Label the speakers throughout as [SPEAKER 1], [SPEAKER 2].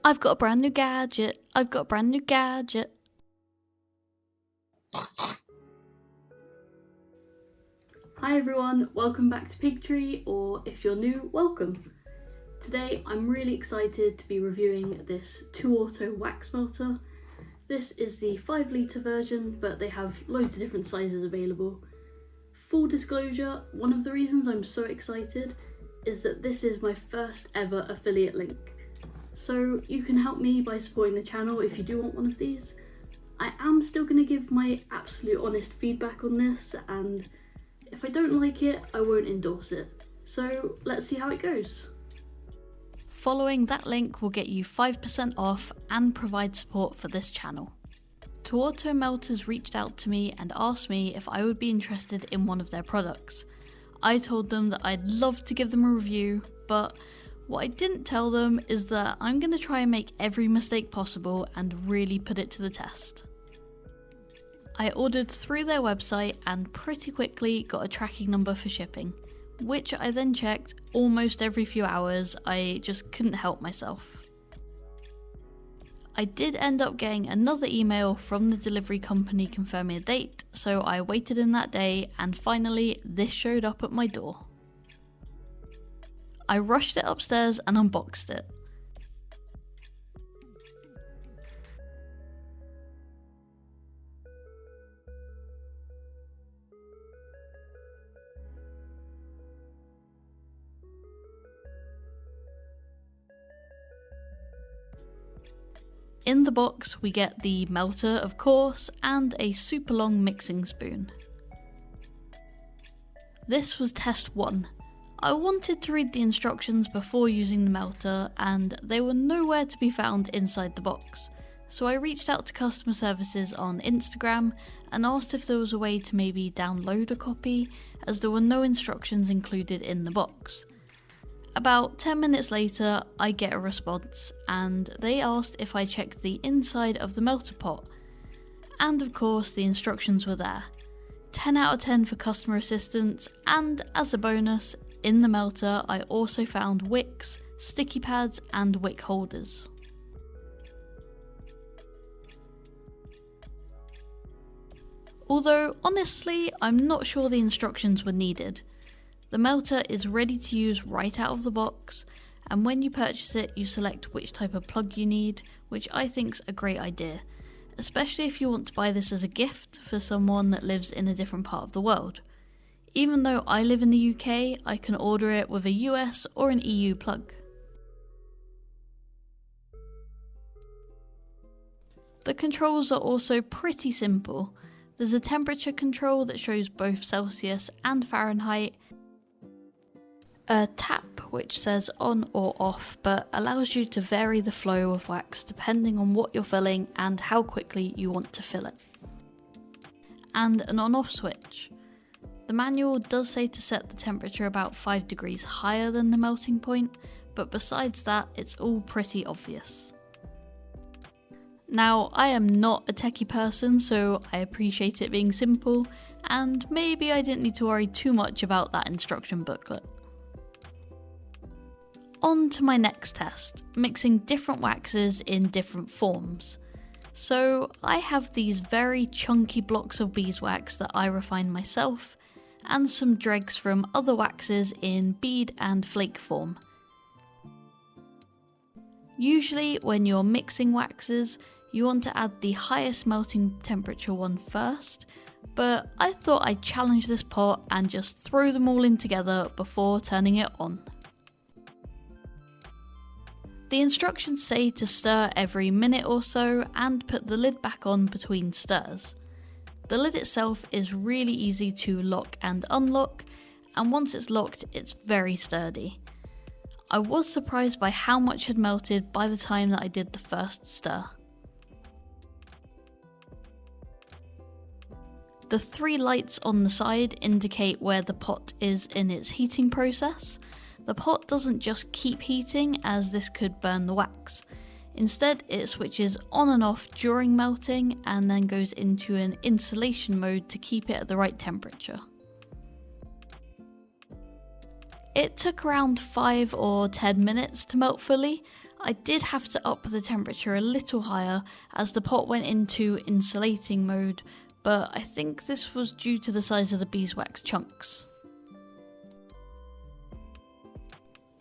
[SPEAKER 1] I've got a brand new gadget. I've got a brand new gadget. Hi everyone, welcome back to Pigtree, or if you're new, welcome. Today I'm really excited to be reviewing this TOAuto wax melter. This is the 5 litre version, but they have loads of different sizes available. Full disclosure, one of the reasons I'm so excited is that this is my first ever affiliate link. So you can help me by supporting the channel if you do want one of these. I am still going to give my absolute honest feedback on this, and if I don't like it, I won't endorse it. So let's see how it goes. Following that link will get you 5% off and provide support for this channel. TOAuto Melters reached out to me and asked me if I would be interested in one of their products. I told them that I'd love to give them a review, but what I didn't tell them is that I'm going to try and make every mistake possible and really put it to the test. I ordered through their website and pretty quickly got a tracking number for shipping, which I then checked almost every few hours. I just couldn't help myself. I did end up getting another email from the delivery company confirming a date, so I waited in that day and finally this showed up at my door. I rushed it upstairs and unboxed it. In the box we get the melter, of course, and a super long mixing spoon. This was test 1. I wanted to read the instructions before using the melter, and they were nowhere to be found inside the box. So I reached out to customer services on Instagram and asked if there was a way to maybe download a copy, as there were no instructions included in the box. About 10 minutes later, I get a response, and they asked if I checked the inside of the melter pot. And of course, the instructions were there. 10 out of 10 for customer assistance, and as a bonus, in the melter I also found wicks, sticky pads and wick holders. Although honestly I'm not sure the instructions were needed. The melter is ready to use right out of the box, and when you purchase it you select which type of plug you need, which I think's a great idea, especially if you want to buy this as a gift for someone that lives in a different part of the world. Even though I live in the UK, I can order it with a US or an EU plug. The controls are also pretty simple. There's a temperature control that shows both Celsius and Fahrenheit, a tap which says on or off but allows you to vary the flow of wax depending on what you're filling and how quickly you want to fill it, and an on-off switch. The manual does say to set the temperature about 5 degrees higher than the melting point, but besides that it's all pretty obvious. Now I am not a techie person, so I appreciate it being simple, and maybe I didn't need to worry too much about that instruction booklet. On to my next test, mixing different waxes in different forms. So I have these very chunky blocks of beeswax that I refine myself, and some dregs from other waxes in bead and flake form. Usually when you're mixing waxes, you want to add the highest melting temperature one first, but I thought I'd challenge this pot and just throw them all in together before turning it on. The instructions say to stir every minute or so and put the lid back on between stirs. The lid itself is really easy to lock and unlock, and once it's locked it's very sturdy. I was surprised by how much had melted by the time that I did the first stir. The 3 lights on the side indicate where the pot is in its heating process. The pot doesn't just keep heating, as this could burn the wax. Instead, it switches on and off during melting and then goes into an insulation mode to keep it at the right temperature. It took around 5 or 10 minutes to melt fully. I did have to up the temperature a little higher as the pot went into insulating mode, but I think this was due to the size of the beeswax chunks.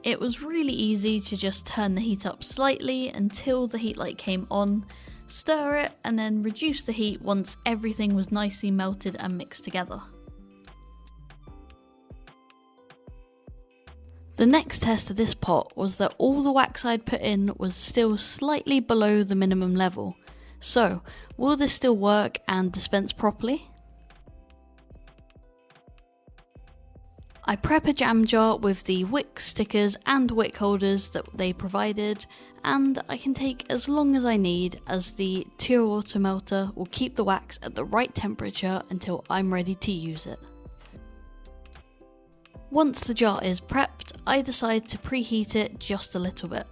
[SPEAKER 1] It was really easy to just turn the heat up slightly until the heat light came on, stir it, and then reduce the heat once everything was nicely melted and mixed together. The next test of this pot was that all the wax I'd put in was still slightly below the minimum level. So, will this still work and dispense properly? I prep a jam jar with the wick stickers and wick holders that they provided, and I can take as long as I need, as the TOAuto melter will keep the wax at the right temperature until I'm ready to use it. Once the jar is prepped, I decide to preheat it just a little bit.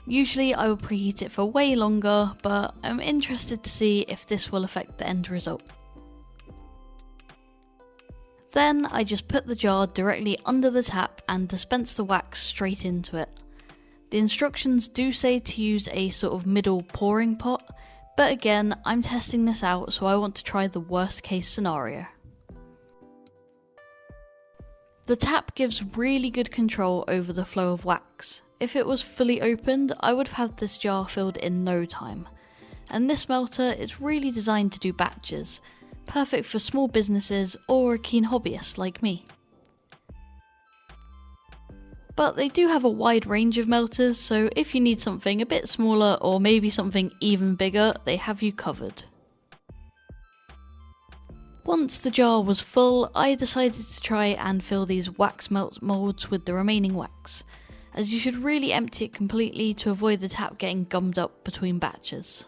[SPEAKER 1] Usually I will preheat it for way longer, but I'm interested to see if this will affect the end result. Then I just put the jar directly under the tap and dispense the wax straight into it. The instructions do say to use a sort of middle pouring pot, but again, I'm testing this out, so I want to try the worst case scenario. The tap gives really good control over the flow of wax. If it was fully opened, I would have had this jar filled in no time. And this melter is really designed to do batches, perfect for small businesses or a keen hobbyist like me. But they do have a wide range of melters, so if you need something a bit smaller or maybe something even bigger, they have you covered. Once the jar was full, I decided to try and fill these wax melt moulds with the remaining wax, as you should really empty it completely to avoid the tap getting gummed up between batches.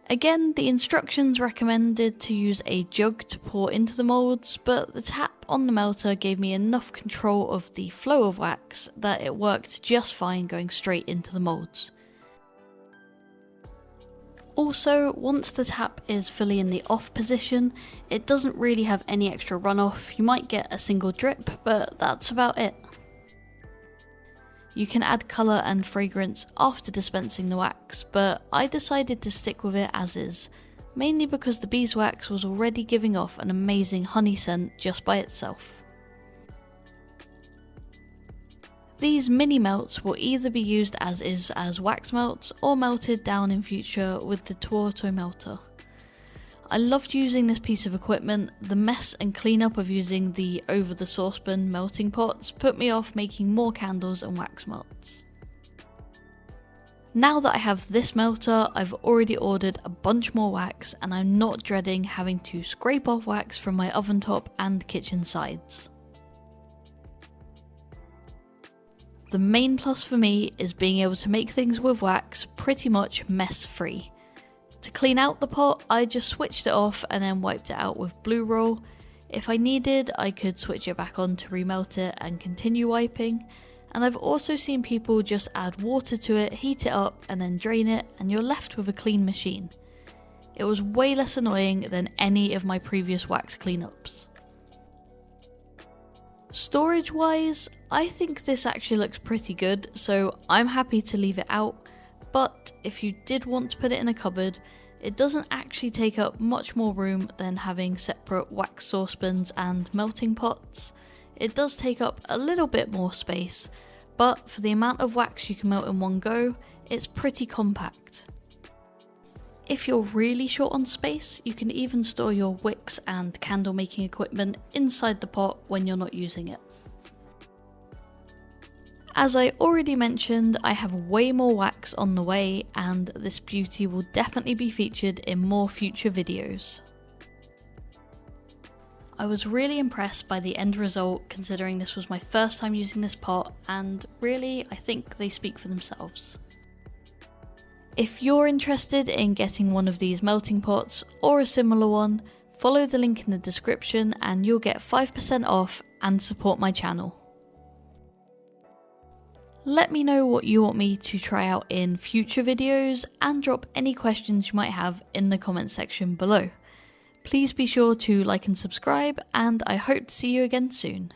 [SPEAKER 1] Again, the instructions recommended to use a jug to pour into the moulds, but the tap on the melter gave me enough control of the flow of wax that it worked just fine going straight into the moulds. Also, once the tap is fully in the off position, it doesn't really have any extra runoff. You might get a single drip, but that's about it. You can add colour and fragrance after dispensing the wax, but I decided to stick with it as is, mainly because the beeswax was already giving off an amazing honey scent just by itself. These mini melts will either be used as is as wax melts or melted down in future with the TOAuto melter. I loved using this piece of equipment. The mess and cleanup of using the over the saucepan melting pots put me off making more candles and wax melts. Now that I have this melter, I've already ordered a bunch more wax and I'm not dreading having to scrape off wax from my oven top and kitchen sides. The main plus for me is being able to make things with wax pretty much mess free. To clean out the pot, I just switched it off and then wiped it out with blue roll. If I needed, I could switch it back on to remelt it and continue wiping. And I've also seen people just add water to it, heat it up and then drain it, and you're left with a clean machine. It was way less annoying than any of my previous wax cleanups. Storage wise, I think this actually looks pretty good, so I'm happy to leave it out. But if you did want to put it in a cupboard, it doesn't actually take up much more room than having separate wax saucepans and melting pots. It does take up a little bit more space, but for the amount of wax you can melt in one go, it's pretty compact. If you're really short on space, you can even store your wicks and candle making equipment inside the pot when you're not using it. As I already mentioned, I have way more wax on the way, and this beauty will definitely be featured in more future videos. I was really impressed by the end result, considering this was my first time using this pot, and really I think they speak for themselves. If you're interested in getting one of these melting pots or a similar one, follow the link in the description and you'll get 5% off and support my channel. Let me know what you want me to try out in future videos and drop any questions you might have in the comment section below. Please be sure to like and subscribe, and I hope to see you again soon.